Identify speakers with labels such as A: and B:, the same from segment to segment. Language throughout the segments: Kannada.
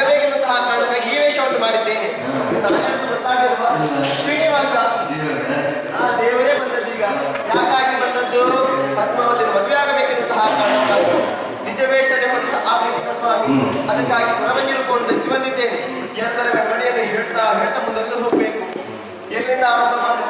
A: ಬರಬೇಕೆನ್ನುವಂತಹ ಕಾರಣಕ್ಕಾಗಿ ಈ ವೇಷವನ್ನು ಮಾಡಿದ್ದೇನೆ. ಗೊತ್ತಾಗಿಲ್ವಾ ಶ್ರೀನಿವಾಸ? ದೇವರೇ ಬಂದದ್ದೀಗ. ಯಾಕಾಗಿ ಬಂದದ್ದು? ಪದ್ಮಾವತಿಯನ್ನು ಮದುವೆ ಆಗಬೇಕೆನ್ನುವಂತಹ ಕಾರಣಕ್ಕಾಗಿ ನಿಜ ವೇಷನೇ ಹೊಸ ಆಗಬೇಕು ಸ್ವಾಮಿ. ಅದಕ್ಕಾಗಿ ಹೊರಬಂದಿರುಕೊಂಡು ಧರಿಸಿ ಬಂದಿದ್ದೇನೆ. ಎಲ್ಲರ ಕಡೆಯನ್ನು ಹೇಳ್ತಾ ಹೇಳ್ತಾ ಮುಂದುವರೆದು ಹೋಗ್ಬೇಕು. ಎಲ್ಲಿಂದ ಆರಂಭ ಮಾಡಿ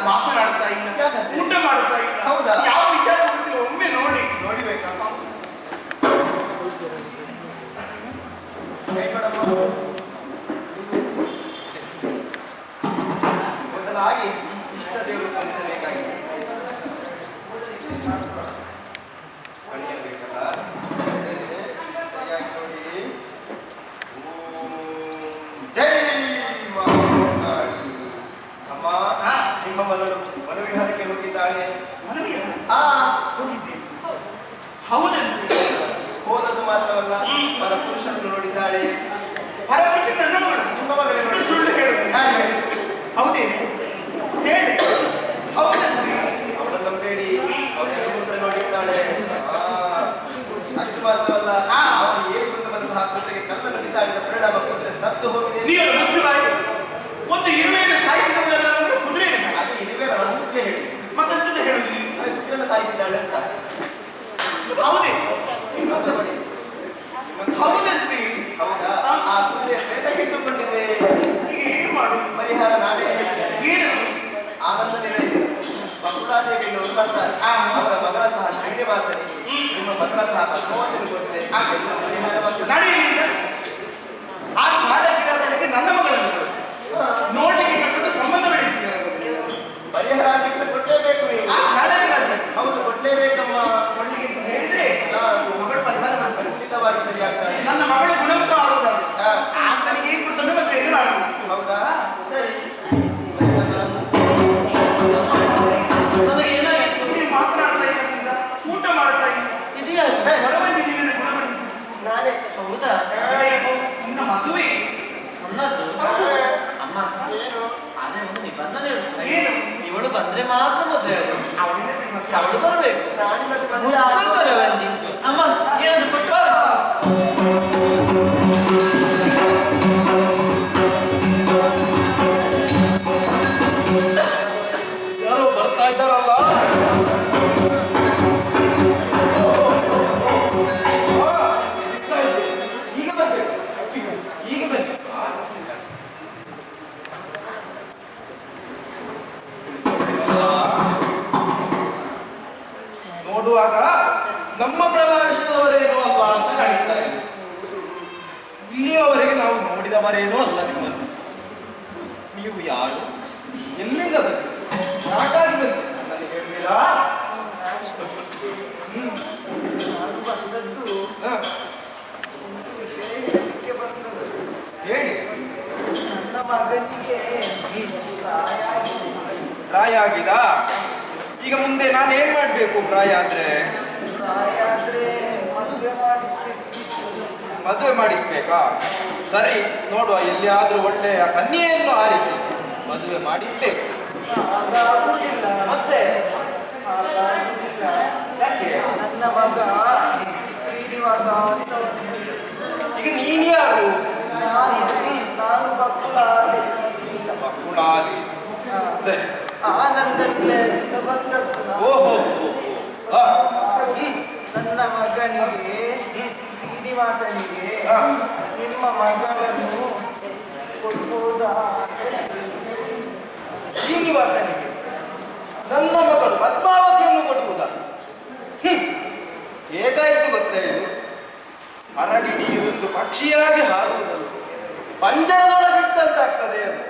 B: ಮಾತನಾಡ್ತಾ ಇಲ್ಲ, ಊಟ ಮಾಡ್ತಾ ಇಲ್ಲ. ಹೌದಾ? ಯಾವ ವಿಚಾರ ಗೊತ್ತಿಲ್ಲ, ಒಮ್ಮೆ ನೋಡಿಬೇಕಮ್ಮ.
A: ಮೊದಲಾಗಿ ಇಷ್ಟ ದೇವರು ಸ್ಮರಿಸಬೇಕಾಗಿದೆ. ಸರಿಯಾಗಿ ನೋಡಿ. ಜೈ ಅಮ್ಮ, ನಿಮ್ಮ ಮನವಿಹಾರಕ್ಕೆ ಹೋಗಿದ್ದಾಳೆ.
B: ಹೋಗಿದ್ದೆ. ಹೌದಂತೆ.
A: ಹೋದದ್ದು ಮಾತ್ರವಲ್ಲ, ಪರ ಪುರುಷರನ್ನು ನೋಡಿದ್ದಾಳೆ.
B: ಪರಪುರುಷ ನನ್ನ ಮಗಳು.
A: ನಿಮ್ಮ ಮಗಳು
B: ಸುಳ್ಳು ಹೇಳುದು. ಹೌದೇನು ಹೇಳಿ. ಹೌದಂತೆ.
A: ಅವಳ ನಂಬೇಡಿ, ಅವಳ ನೋಡಿದ್ದಾಳೆ. ಅಷ್ಟು ಮಾತ್ರವಲ್ಲ, ಅವನು ಏನು ಬಂದಂತಹ ಕುದುರೆಗೆ ಕಲ್ಲನ್ನು ಬಿಸಾಡಿದ ಪರಿಣಾಮ ಕುದುರೆ ಸತ್ತು ಹೋಗಿದೆ.
B: ನೀವು ಮುಖ್ಯವಾಗಿ ಒಂದು ಇರುವೆಯನ್ನು ಸಾಯಿಸಿದವಳೆಲ್ಲ ಕುದುರೆ.
A: ಅದು ಇರುವೆ ಕುದುರೆ ಹೇಳಿ
B: ಮತ್ತಂತ ಹೇಳುದು.
A: ಕುದುರೆಯನ್ನು ಸಾಯಿಸಿದ್ದಾಳೆ ಅಂತ.
B: ಹೌದೇ? ಹೌದಂತೆ.
A: ಹೌದಾ? ಆ ಕುದುರೆ ಪ್ರೇತ ಹಿಡಿದುಕೊಂಡಿದೆ.
B: ಈಗ ಏನು ಮಾಡುದು?
A: ಪರಿಹಾರ ನಾವೇ ಹೇಳ್ತೇನೆ.
B: ಏನು?
A: ಆನಂದ ನಿಲಯ ಬಕುಳಾದೇವಿಯನ್ನು ಬರ್ತಾರೆ. ಅವರ ಮಗಳಂತಹ ಶ್ರೀನಿವಾಸನಿಗೆ ನಿಮ್ಮ ಮಗಳಂತಹ ಪದ್ಮಾವತಿಯನ್ನು ಕೊಟ್ಟರೆ
B: ನಡೆಯಲಿಲ್ಲ. ಆ ಕಾಲಕ್ಕೆ ನನ್ನ ಮಗಳನ್ನು ನೋಡ್ಲಿಕ್ಕೆ ಕರ್ತದ ಸಂಬಂಧ ಬೆಳೆದಿದ್ದಾರೆ.
A: ಪರಿಹಾರ ಆಗಲಿಕ್ಕೆ ಕೊಟ್ಟಲೇಬೇಕು ನೀವು.
B: ಆ ಕಾಲಕ್ಕೆ
A: ಹೌದು, ಕೊಟ್ಟಲೇಬೇಕಮ್ಮ.
B: ಕೊಡ್ಲಿಕ್ಕೆ ಅಂತ ಹೇಳಿದ್ರೆ ಮಗಳು ಪರಿಹಾರ ಮಾಡ್ತಾರೆ.
A: ಖಂಡಿತವಾಗಿ ಸರಿಯಾಗ್ತಾಳೆ.
B: ನನ್ನ ಮಗಳು ಗುಣಮುಖ ಆಗುವುದಾದ್ರೆ ಆತನಿಗೆ ಕೊಟ್ಟನ್ನು ಮದುವೆಯನ್ನು ಮಾಡಬೇಕು.
A: ಹೌದಾ? ಸರಿ.
B: ಮಾತನಾಡ್ತಾ ಇರೋದ್ರಿಂದ ಊಟ ಮಾಡ್ತಾ ಇಲ್ಲ.
A: ಇದೆಯಾ?
B: ಹೊರಬಂದಿದ್ದೀನಿ ಗುಣಪಡಿಸಿ.
A: ನಾನೇ. ಹೌದಾ?
B: ನಿನ್ನ ಮದುವೆ
C: ನನ್ನದು ಅಮ್ಮ
A: ಏನು?
C: ಆದ್ರೆ ಒಂದು ನಿಬಂಧನೆ ಉಂಟು.
B: ಏನು?
C: ಇವಳು ಬಂದ್ರೆ ಮಾತ್ರ ಮದುವೆ ಅವಳು ಬರಬೇಕು. ಅಮ್ಮ ಏನಾದ್ರು ಕೊಟ್ಟು
B: ಯಾರೋ ಬರ್ತಾ ಇದ್ದಾರಲ್ಲ. ಈಗ ಬರ್ಬೇಕು. ಈಗ ಬರ್ಬೇಕು. ನೋಡುವಾಗ ನಮ್ಮ ಪ್ರವೇಶದವರೇನೂ ಅಲ್ಲ ಅಂತ ಕಾಣಿಸ್ತಾ ಇದೆ. ಇಲ್ಲಿಯವರೆಗೆ ನಾವು ನೋಡಿದವರೇನೂ ಅಲ್ಲ ನಿಮ್ಮನ್ನು. ನೀವು ಯಾರು? ಎಲ್ಲಿಂದ ಬಂದು? ಯಾಕಾಗಿ ಬಂದು ನನಗೆ ಹೇಳಿರಾ? ಹೇಳಿ.
A: ನನ್ನ ಮಗನಿಗೆ
B: ಪ್ರಾಯ ಆಗಿದ? ಈಗ ಮುಂದೆ ನಾನು ಏನ್ ಮಾಡ್ಬೇಕು? ಪ್ರಾಯ ಆದ್ರೆ ಮದುವೆ ಮಾಡಿಸ್ಬೇಕಾ? ಸರಿ, ನೋಡುವ, ಎಲ್ಲಿಯಾದ್ರೂ ಒಳ್ಳೆಯ ಕನ್ಯೆಯನ್ನು ಆರಿಸಿ ಮದುವೆ ಮಾಡಿಸ್ಬೇಕು. ಮತ್ತೆ ಯಾಕೆ?
A: ನನ್ನ ಮಗ ಶ್ರೀನಿವಾಸ ಅಂತ.
B: ಈಗ ನೀನ್ ಯಾರು?
A: ನಾನು ಬಕುಳಾದಿ.
B: ಬಕುಳಾದಿ. ಸರಿ.
A: ಆನಂದದಿಂದ ಬಂದದ್ದು.
B: ಓಹೋ.
A: ನನ್ನ ಮಗನಿಗೆ ಶ್ರೀನಿವಾಸನಿಗೆ ನಿಮ್ಮ ಮಗಳನ್ನು ಕೊಡ್ಬೋದಾ?
B: ಶ್ರೀನಿವಾಸನಿಗೆ ನನ್ನ ಮಗಳು ಪದ್ಮಾವತಿಯನ್ನು ಕೊಡುವುದ? ಹೇಗಾಯಿತು ಗೊತ್ತಾ ಇದು? ಹರಗಿ ನೀರೊಂದು ಪಕ್ಷಿಯಾಗಿ ಹಾರುವುದಲ್ಲ, ಪಂಜರದೊಳಗಿದ್ದಂತಾಗ್ತದೆ ಅದು.